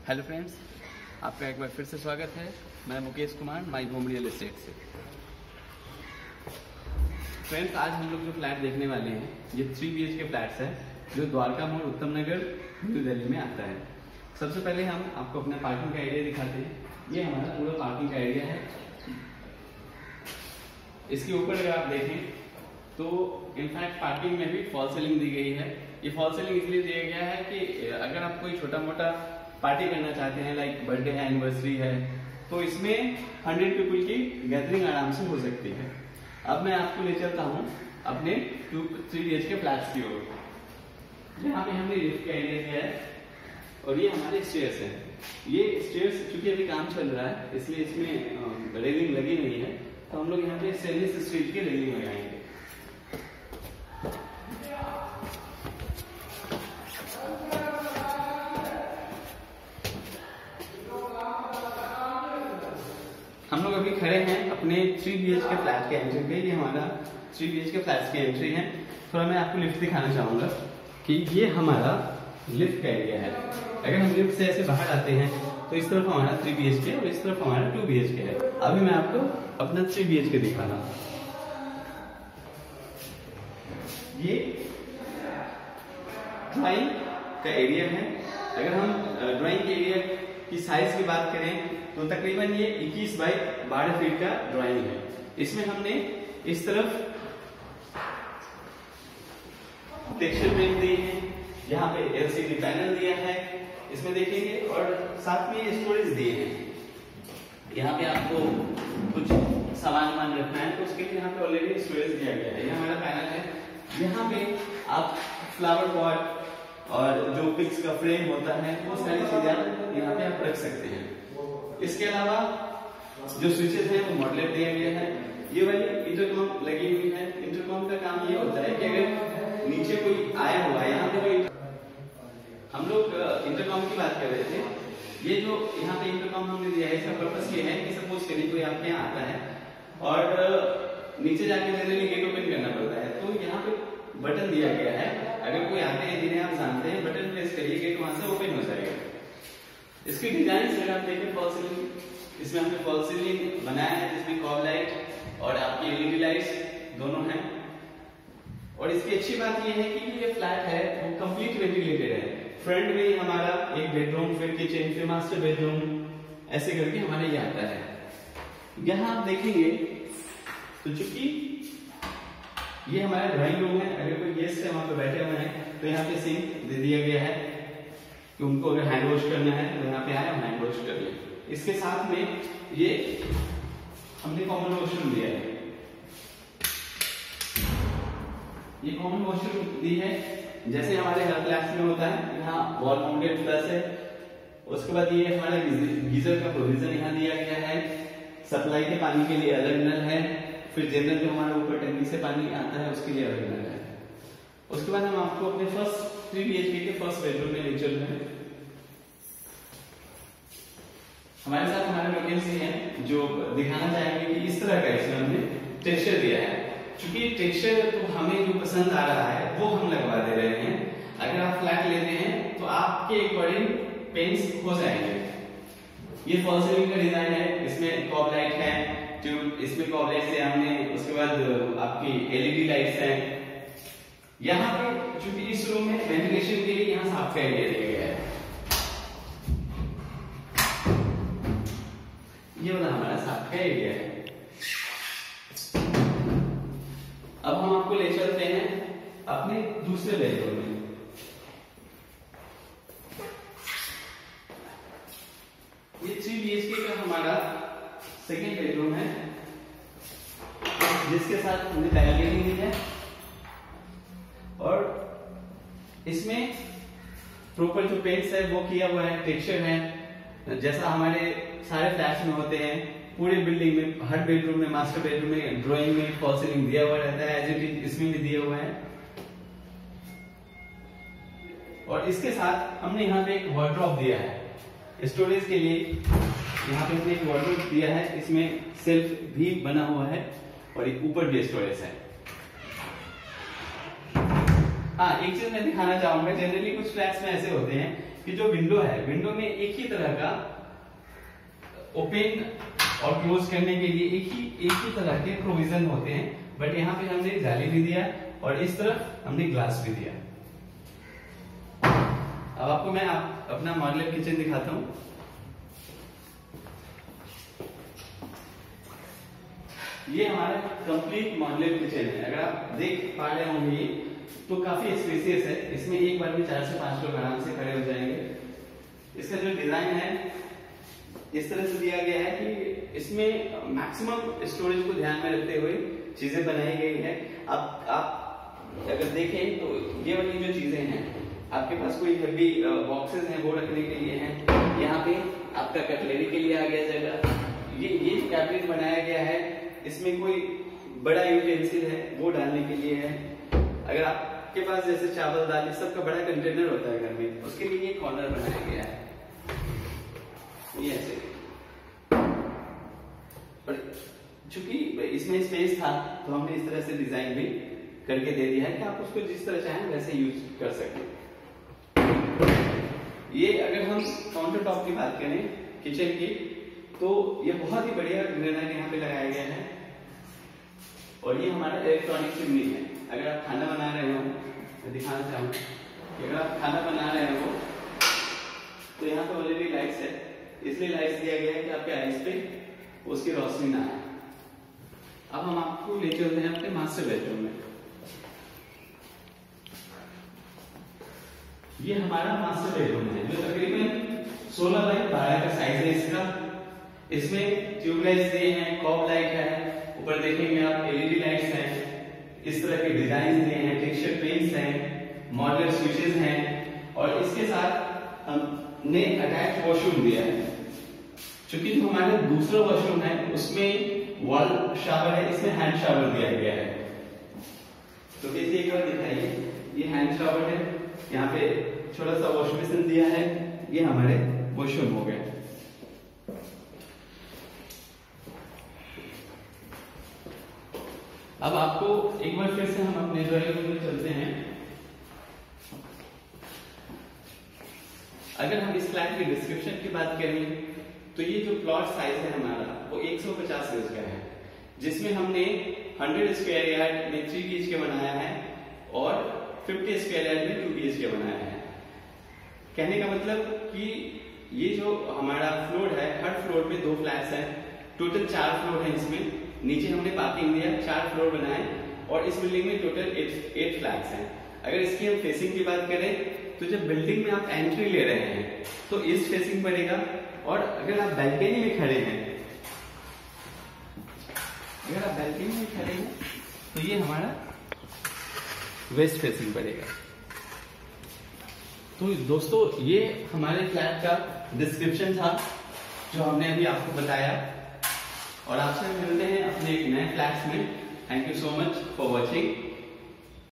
Hello friends, आपका एक बार फिर से स्वागत है। मैं Mukesh Kumar, my home real estate से। फ्रेंड्स, आज हम लोग जो फ्लैट देखने वाले हैं ये 3 BHK फ्लैट्स है जो द्वारका मोड़, उत्तम नगर, न्यू दिल्ली में आता है। सबसे पहले हम आपको अपना पार्किंग का एरिया दिखाते हैं। ये हमारा पूरा पार्किंग का एरिया है। इसके ऊपर अगर आप देखें तो इनफैक्ट पार्किंग में भी फॉल सीलिंग दी गई है। ये फॉल सीलिंग इसलिए दिया गया है कि अगर आप कोई छोटा मोटा पार्टी करना चाहते हैं, लाइक बर्थडे है, एनिवर्सरी है, तो इसमें 100 पीपल की गैदरिंग आराम से हो सकती है। अब मैं आपको ले चलता हूँ अपने 3 BHK फ्लैट्स की ओर। यहाँ पे हमने लिफ्ट का एरिया दिया है और ये हमारे स्टेयर्स हैं। ये स्टेयर्स चूंकि अभी काम चल रहा है इसलिए इसमें रेलिंग लगी नहीं है, तो हम लोग यहाँ पे स्टेनलेस स्टील की रेलिंग लगाएंगे। हम लोग अभी खड़े हैं अपने 3 BHK फ्लैट के एंट्री पे। ये हमारा 3 BHK फ्लैट की एंट्री है। थोड़ा मैं आपको लिफ्ट दिखाना चाहूंगा कि ये हमारा लिफ्ट का एरिया है। अगर हम लिफ्ट से ऐसे बाहर आते हैं तो इस तरफ हमारा 3 BHK और इस तरफ हमारा 2 BHK है। अभी मैं आपको अपना 3 BHK दिखा रहा हूँ। ये ड्राइंग का एरिया है। अगर हम ड्राइंग के एरिया की साइज की बात करें तो तकरीबन ये 21 बाई 12 फीट का ड्राइंग है। इसमें हमने इस तरफ टेक्सचर पेंट दिए हैं, यहाँ पे LCD पैनल दिया है इसमें देखेंगे, और साथ में स्टोरेज दिए हैं। यहाँ पे आपको कुछ सामान रखना है तो उसके लिए यहाँ पे ऑलरेडी स्टोरेज दिया गया है। ये हमारा पैनल है। यहाँ पे आप फ्लावर पॉट और जो पिक्स का फ्रेम होता है वो सारी चीजें यहाँ पे आप रख सकते हैं। इसके अलावा जो स्विचेस हैं वो मॉडलेट दिया गया है। ये वाली इंटरकॉम लगी हुई है। इंटरकॉम का काम ये होता है कि अगर नीचे कोई आया हुआ है, यहाँ पे कोई, हम लोग इंटरकॉम की बात कर रहे थे। ये जो यहाँ पे इंटरकॉम हमने दिया है इसका पर्पस ये है कि सपोज करिए कोई आपके यहाँ आता है और नीचे जाके जनरली गेट ओपन करना पड़ता है, तो यहाँ पे बटन दिया गया है। अगर कोई आते हैं जिन्हें आप जानते हैं, बटन प्रेस करिए, गेट वहां से ओपन हो जाएगा। इसकी डिजाइन अगर आप देखें फॉल सीलिंग, इसमें हमने फॉल सीलिंग बनाया है जिसमें कॉब लाइट और आपकी LED लाइट्स दोनों हैं। और इसकी अच्छी बात यह है कि ये फ्लैट है वो कंप्लीट वेंटिलेटेड है। फ्रंट में हमारा एक बेडरूम, फिर किचन, फिर मास्टर बेडरूम, ऐसे करके हमारे ये आता है। यहाँ आप देखेंगे तो चूंकि ये हमारा ड्राइंग रूम है, अगर कोई गेस्ट है वहां पे बैठे हुए हैं तो यहाँ पे सिंक दे दिया गया है कि उनको अगर हैंड वॉश करना है तो यहाँ पे आए और हैंड वॉश कर ले। इसके साथ में ये हमने कॉमन वॉशरूम दिया है। ये कॉमन वॉशरूम दी है जैसे हमारे हर फ्लैट्स में होता है। यहाँ वॉल माउंटेड फ्लश है। उसके बाद ये हमारा गीजर का प्रोविजन यहाँ दिया गया है। सप्लाई के पानी के लिए अलग नल है। फिर जनरल जो हमारा ऊपर टंकी से पानी आता है उसके लिए अलग नल है। उसके बाद हम आपको अपने 3 BHK के फर्स्ट बेडरूम में ले चल रहे हैं। हमारे साथ हमारे वैकेंसी है जो दिखाना चाहेंगे कि इस तरह का इसमें हमने टेक्सचर दिया है। चूंकि टेक्सचर तो हमें जो पसंद आ रहा है वो हम लगवा दे रहे हैं। अगर आप फ्लैट लेते हैं तो आपके अकॉर्डिंग पेंट्स हो जाएंगे। ये फॉल सीलिंग का डिजाइन है। इसमें कॉब लाइट है, ट्यूब, इसमें कॉब लाइट से हमने, उसके बाद आपकी LED लाइट्स हैं। यहाँ पे चूंकि इस रूम में वेंटिलेशन के लिए यहाँ साफ का एरिया दिया गया है। ये वाला हमारा साफ का एरिया है। अब हम आपको ले चलते हैं अपने दूसरे बेडरूम में। ये 3 BHK का हमारा सेकेंड बेडरूम है जिसके साथ हमने बैल्कनी दी है और इसमें प्रॉपर जो पेंट्स है वो किया हुआ है, टेक्सचर है जैसा हमारे सारे फ्लैट्स में होते हैं। पूरे बिल्डिंग में, हर बेडरूम में, मास्टर बेडरूम में, ड्राइंग में फॉल सीलिंग दिया हुआ रहता है। एज इट इज इसमें भी दिया हुआ है। और इसके साथ हमने यहाँ पे एक वार्डरोब दिया है स्टोरेज के लिए। यहाँ पे हमने एक वार्डरोब दिया है, इसमें सेल्फ भी बना हुआ है और एक ऊपर भी स्टोरेज है। हाँ, एक चीज मैं दिखाना चाहूंगा, जनरली कुछ फ्लैट्स में ऐसे होते हैं कि जो विंडो है, विंडो में एक ही तरह का ओपन और क्लोज करने के लिए एक ही तरह के प्रोविजन होते हैं, बट यहाँ पे हमने जाली भी दिया और इस तरफ हमने ग्लास भी दिया। अब आपको मैं अपना मॉड्यूलर किचन दिखाता हूँ। ये हमारा कंप्लीट मॉड्यूलर किचन है। अगर आप देख पा रहे होंगे तो काफी स्पेसियस है। इसमें एक बार में 4 से 5 लोग आराम से खड़े हो जाएंगे। इसका जो डिजाइन है इस तरह से दिया गया है कि इसमें मैक्सिमम स्टोरेज को ध्यान में रखते हुए चीजें बनाई गई है। अब आप अगर देखें तो ये वाली जो चीजें हैं, आपके पास कोई हेवी बॉक्सेस हैं वो रखने के लिए हैं। यहाँ पे आपका कटलरी के लिए आ गया जगह। ये कैबिनेट बनाया गया है, इसमें कोई बड़ा यूटेंसिल है वो डालने के लिए है। अगर आपके पास जैसे चावल दाल इस सब का बड़ा कंटेनर होता है घर में, उसके लिए ये कॉर्नर बनाया गया है। ये ऐसे, पर चूंकि इसमें स्पेस था तो हमने इस तरह से डिजाइन भी करके दे दिया है कि आप उसको जिस तरह चाहें वैसे यूज कर सकें। ये अगर हम काउंटर टॉप की बात करें किचन की, तो ये बहुत ही बढ़िया ग्रेनाइट यहाँ पे लगाया गया है। और ये हमारा इलेक्ट्रॉनिक चिमनी है। अगर आप खाना बना रहे हो, मैं दिखाना चाहूँ कि अगर आप खाना बना रहे हो तो यहाँ पे ऑलरेडी लाइट्स है, इसलिए लाइट्स दिया गया है कि आपके आईज पे उसकी रोशनी ना आए। अब हम आपको ले चलते हैं अपने मास्टर बेडरूम में। ये हमारा मास्टर बेडरूम है जो तकरीबन 16 बाई 12 का साइज है इसका। इसमें ट्यूबलाइट्स दिए हैं, कॉब लाइट है, ऊपर देखेंगे आप एलईडी लाइट्स हैं, इस तरह के डिजाइन दिए हैं, टेक्सचर पेंट्स हैं, मॉड्यूलर स्विचेस हैं और इसके साथ हमने अटैच वॉशरूम दिया है। चूंकि जो हमारा दूसरा वॉशरूम है उसमें वॉल शावर है, इसमें हैंड शावर दिया गया है। तो कैसे एक बार दिखाइए, ये हैंड शावर है, यहाँ पे छोटा सा वॉश बेसिन दिया है, ये हमारे वॉशरूम हो गए। अब आपको एक बार फिर से हम अपने ड्राइंग रूम में चलते हैं। अगर हम इस फ्लैट की डिस्क्रिप्शन की बात करें तो ये जो प्लॉट साइज है हमारा वो 150 गज का है, जिसमें हमने 100 स्क्वायर यार्ड में 3 BHK बनाया है और 50 स्क्वायर यार्ड में 2 BHK बनाया है। कहने का मतलब कि ये जो हमारा फ्लोर है, हर फ्लोर में 2 फ्लैट्स हैं, टोटल 4 फ्लोर है। इसमें नीचे हमने पार्किंग दिया, 4 फ्लोर बनाए और इस बिल्डिंग में टोटल 8 फ्लैट्स हैं। अगर इसकी हम फेसिंग की बात करें तो जब बिल्डिंग में आप एंट्री ले रहे हैं तो ईस्ट फेसिंग पड़ेगा, और अगर आप बैल्कनी में खड़े हैं, तो ये हमारा वेस्ट फेसिंग पड़ेगा। तो दोस्तों ये हमारे फ्लैट का डिस्क्रिप्शन था जो हमने अभी आपको बताया, और आपसे मिलते हैं अपने एक नए फ्लैट्स में। Thank you so much for watching.